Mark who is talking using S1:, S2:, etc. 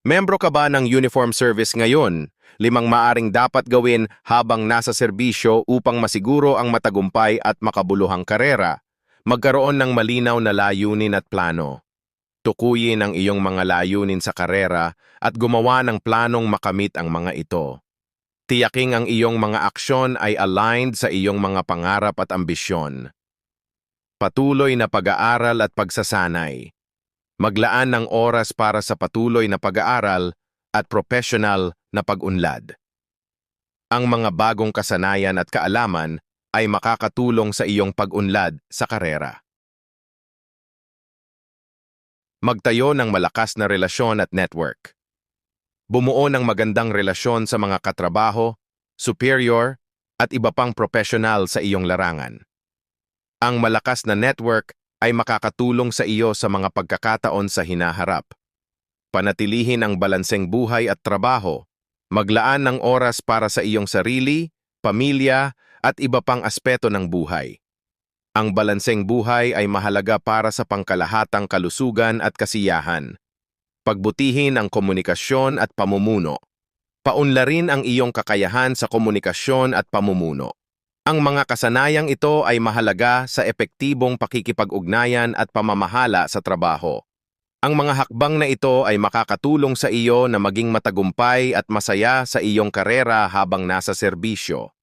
S1: Membro ka ba ng uniform service ngayon? 5 maaring dapat gawin habang nasa serbisyo upang masiguro ang matagumpay at makabuluhang karera. Magkaroon ng malinaw na layunin at plano. Tukuyin ang iyong mga layunin sa karera at gumawa ng planong makamit ang mga ito. Tiyaking ang iyong mga aksyon ay aligned sa iyong mga pangarap at ambisyon. Patuloy na pag-aaral at pagsasanay. Maglaan ng oras para sa patuloy na pag-aaral at professional na pag-unlad. Ang mga bagong kasanayan at kaalaman ay makakatulong sa iyong pag-unlad sa karera. Magtayo ng malakas na relasyon at network. Bumuo ng magandang relasyon sa mga katrabaho, superior, at iba pang professional sa iyong larangan. Ang malakas na network ay makakatulong sa iyo sa mga pagkakataon sa hinaharap. Panatilihin ang balanseng buhay at trabaho. Maglaan ng oras para sa iyong sarili, pamilya, at iba pang aspeto ng buhay. Ang balanseng buhay ay mahalaga para sa pangkalahatang kalusugan at kasiyahan. Pagbutihin ang komunikasyon at pamumuno. Paunlarin ang iyong kakayahan sa komunikasyon at pamumuno. Ang mga kasanayang ito ay mahalaga sa epektibong pakikipag-ugnayan at pamamahala sa trabaho. Ang mga hakbang na ito ay makakatulong sa iyo na maging matagumpay at masaya sa iyong karera habang nasa serbisyo.